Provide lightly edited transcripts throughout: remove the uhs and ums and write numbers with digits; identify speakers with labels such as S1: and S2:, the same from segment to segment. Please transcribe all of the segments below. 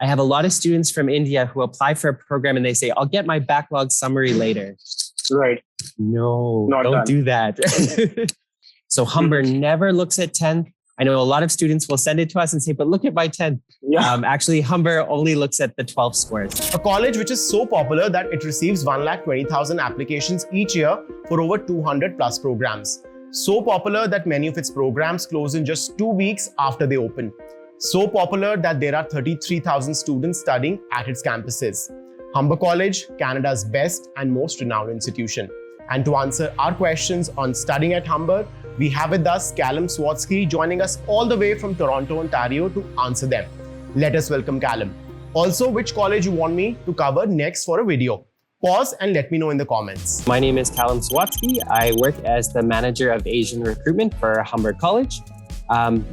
S1: I have a lot of students from India who apply for a program and they say, I'll get my backlog summary later.
S2: Right.
S1: No,
S2: Not
S1: don't
S2: done.
S1: do that. So Humber never looks at 10th. I know a lot of students will send it to us and say, but look at my 10th.
S2: Yeah.
S1: Actually, Humber only looks at the 12 scores.
S3: A college which is so popular that it receives 120,000 applications each year for over 200 plus programs. So popular that many of its programs close in just 2 weeks after they open. So popular that there are 33,000 students studying at its campuses. Humber College, Canada's best and most renowned institution. And to answer our questions on studying at Humber, we have with us Callum Swatsky joining us all the way from Toronto, Ontario to answer them. Let us welcome Callum. Also, which college you want me to cover next for a video? Pause and let me know in the comments.
S1: My name is Callum Swatsky. I work as the manager of Asian recruitment for Humber College.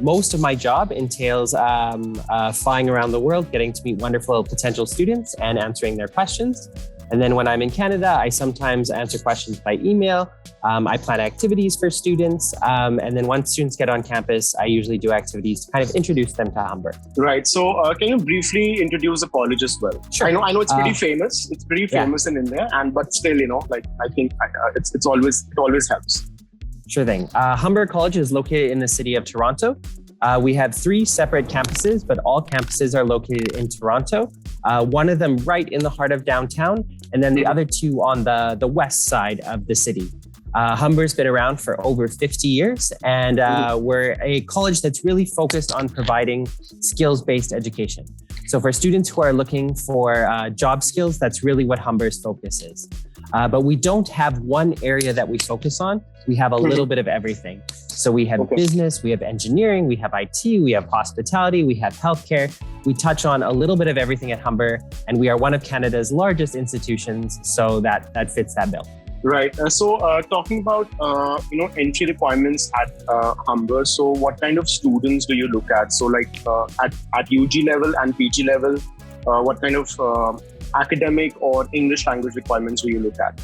S1: Most of my job entails flying around the world, getting to meet wonderful potential students and answering their questions. And then when I'm in Canada, I sometimes answer questions by email. I plan activities for students. And then once students get on campus, I usually do activities to kind of introduce them to Humber.
S2: Right. So can you briefly introduce the college as well?
S1: Sure.
S2: I know it's pretty famous. It's pretty famous in India, but still, I think it always helps.
S1: Sure thing. Humber College is located in the city of Toronto. We have 3 separate campuses, but all campuses are located in Toronto. One of them right in the heart of downtown, and then the other 2 on the west side of the city. Humber's been around for over 50 years, and we're a college that's really focused on providing skills-based education. So for students who are looking for job skills, that's really what Humber's focus is. But we don't have one area that we focus on. We have a little bit of everything. So we have business, we have engineering, we have IT, we have hospitality, we have healthcare. We touch on a little bit of everything at Humber, and we are one of Canada's largest institutions, so that fits that bill.
S2: Right. So talking about entry requirements at Humber. So what kind of students do you look at? So like at UG level and PG level, what kind of academic or English language requirements do you look at?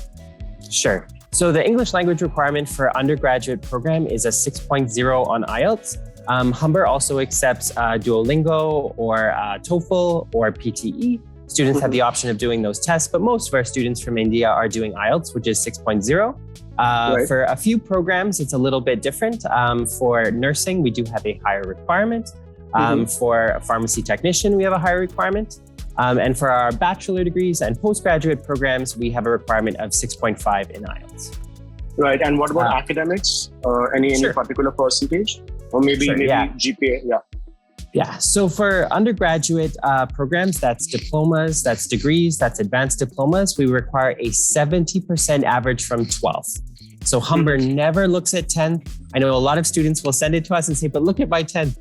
S1: Sure. So the English language requirement for undergraduate program is a 6.0 on IELTS. Humber also accepts Duolingo or TOEFL or PTE. Students have the option of doing those tests, but most of our students from India are doing IELTS, which is 6.0. For a few programs, it's a little bit different. For nursing, we do have a higher requirement. For a pharmacy technician, we have a higher requirement. And for our bachelor degrees and postgraduate programs, we have a requirement of 6.5 in IELTS.
S2: Right. And what about academics? Any particular percentage? Or maybe GPA?
S1: Yeah. So for undergraduate programs, that's diplomas, that's degrees, that's advanced diplomas, we require a 70% average from 12th. So Humber never looks at 10th. I know a lot of students will send it to us and say, but look at my 10th.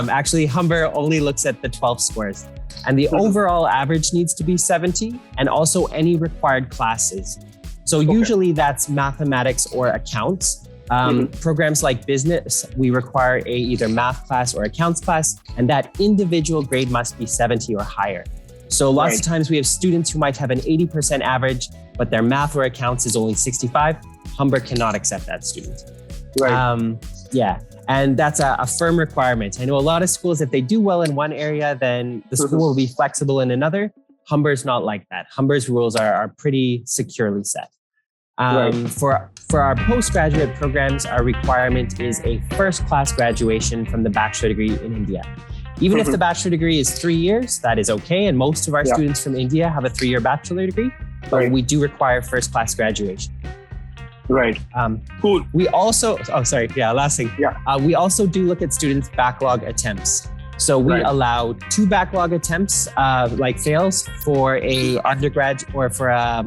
S1: Actually, Humber only looks at the 12 scores. And the overall average needs to be 70, and also any required classes. So usually that's mathematics or accounts. Programs like business, we require either math class or accounts class, and that individual grade must be 70 or higher. So lots of times we have students who might have an 80% average, but their math or accounts is only 65. Humber cannot accept that student. And that's a firm requirement. I know a lot of schools, if they do well in one area, then the school will be flexible in another. Humber's not like that. Humber's rules are pretty securely set. For our postgraduate programs, our requirement is a first-class graduation from the bachelor degree in India. Even if the bachelor degree is 3 years, that is okay. And most of our students from India have a 3-year bachelor degree, but we do require first-class graduation.
S2: Right. Cool.
S1: We also, last thing. We also do look at students' backlog attempts. So we allow 2 backlog attempts, like fails, for a undergrad or for a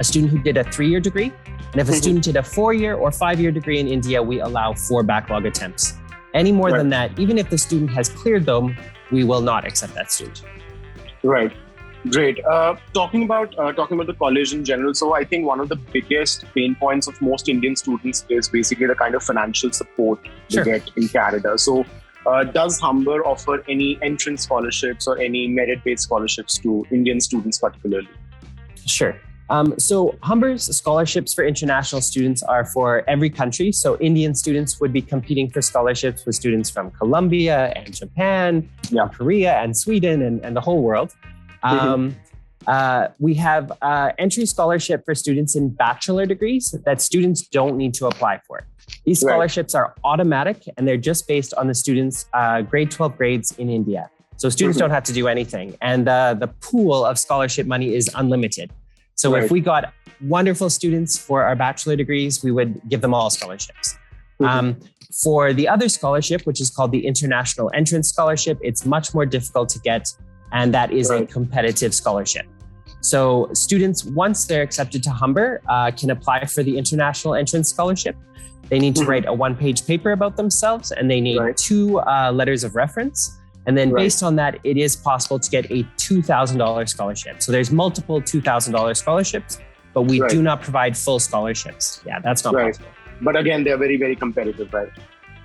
S1: student who did a 3-year degree. And if a student did a 4-year or 5-year degree in India, we allow 4 backlog attempts. Any more than that, even if the student has cleared them, we will not accept that student.
S2: Right. Great. Talking about the college in general, so I think one of the biggest pain points of most Indian students is basically the kind of financial support they get in Canada. So does Humber offer any entrance scholarships or any merit-based scholarships to Indian students particularly?
S1: Sure. So Humber's scholarships for international students are for every country. So Indian students would be competing for scholarships with students from Colombia and Japan, Korea and Sweden and the whole world. We have entry scholarship for students in bachelor degrees that students don't need to apply for. These scholarships are automatic and they're just based on the students' grade 12 grades in India. So students don't have to do anything. And the pool of scholarship money is unlimited. So if we got wonderful students for our bachelor degrees, we would give them all scholarships. For the other scholarship, which is called the International Entrance Scholarship, it's much more difficult to get, and that is a competitive scholarship. So students, once they're accepted to Humber, can apply for the International Entrance Scholarship. They need to write a one-page paper about themselves, and they need 2 letters of reference. And then based on that, it is possible to get a $2,000 scholarship. So there's multiple $2,000 scholarships, but we do not provide full scholarships. Yeah, that's not possible.
S2: But again, they're very, very competitive, right?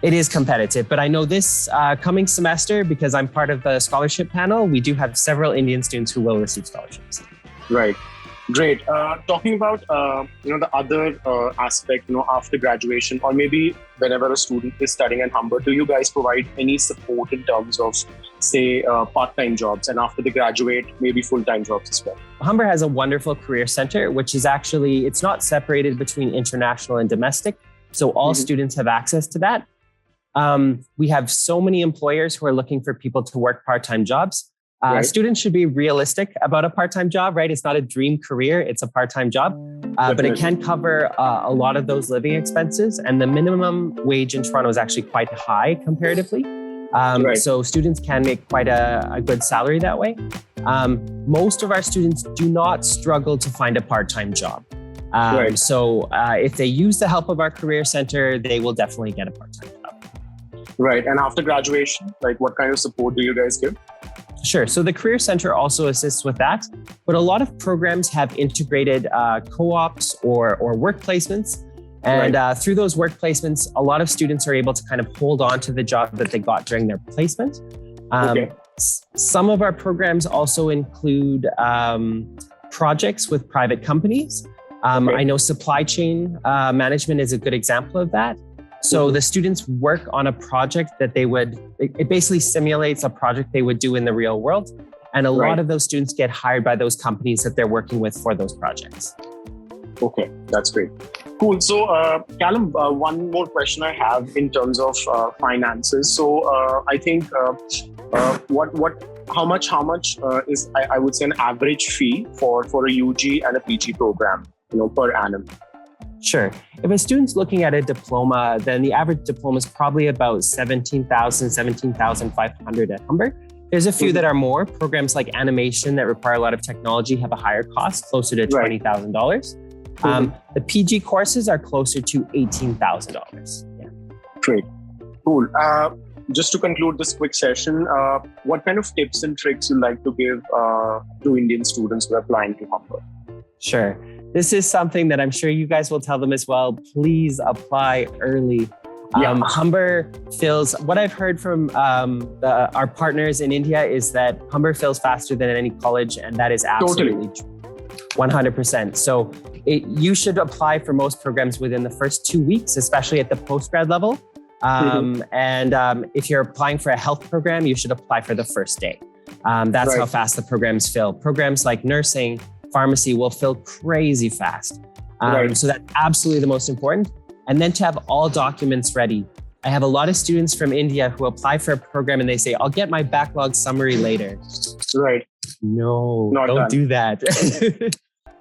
S1: It is competitive, but I know this coming semester, because I'm part of the scholarship panel, we do have several Indian students who will receive scholarships.
S2: Right. Great. Talking about the other aspect, after graduation, or maybe whenever a student is studying at Humber, do you guys provide any support in terms of, say, part-time jobs, and after they graduate, maybe full-time jobs as well?
S1: Humber has a wonderful career center, which is actually, it's not separated between international and domestic. So all students have access to that. We have so many employers who are looking for people to work part-time jobs. Students should be realistic about a part-time job, right? It's not a dream career, it's a part-time job, but it can cover a lot of those living expenses. And the minimum wage in Toronto is actually quite high comparatively. So students can make quite a good salary that way. Most of our students do not struggle to find a part-time job. So if they use the help of our career center, they will definitely get a part-time job.
S2: Right. And after graduation, what kind of support do you guys give?
S1: Sure. So the Career Center also assists with that, but a lot of programs have integrated co-ops or work placements. And through those work placements, a lot of students are able to kind of hold on to the job that they got during their placement. Some of our programs also include projects with private companies. I know supply chain management is a good example of that. So the students work on a project that it basically simulates a project they would do in the real world. And a lot of those students get hired by those companies that they're working with for those projects.
S2: Okay, that's great. Cool. So Callum, one more question I have in terms of finances. So I think how much is, I would say, an average fee for a UG and a PG program, per annum?
S1: Sure. If a student's looking at a diploma, then the average diploma is probably about $17,000, $17,500 at Humber. There's a few that are more. Programs like animation that require a lot of technology have a higher cost, closer to $20,000. The PG courses are closer to $18,000. Yeah.
S2: Great. Cool. Just to conclude this quick session, what kind of tips and tricks you'd like to give to Indian students who are applying to Humber?
S1: Sure. This is something that I'm sure you guys will tell them as well. Please apply early. Humber fills, what I've heard from our partners in India is that Humber fills faster than any college, and that is absolutely true. 100%. So you should apply for most programs within the first 2 weeks, especially at the postgrad level. And if you're applying for a health program, you should apply for the first day. That's how fast the programs fill. Programs like nursing, pharmacy will fill crazy fast. So that's absolutely the most important. And then to have all documents ready. I have a lot of students from India who apply for a program and they say, I'll get my backlog summary later. No, don't do that.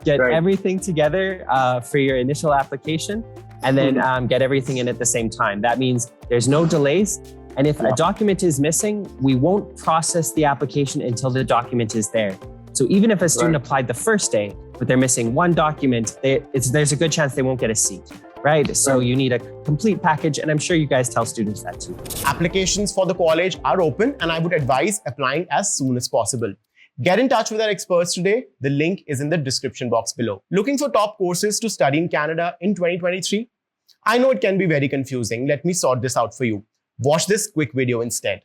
S1: Get everything together for your initial application, and then get everything in at the same time. That means there's no delays. And if a document is missing, we won't process the application until the document is there. So even if a student applied the first day, but they're missing one document, there's a good chance they won't get a seat, right? So you need a complete package, and I'm sure you guys tell students that too.
S3: Applications for the college are open, and I would advise applying as soon as possible. Get in touch with our experts today. The link is in the description box below. Looking for top courses to study in Canada in 2023? I know it can be very confusing. Let me sort this out for you. Watch this quick video instead.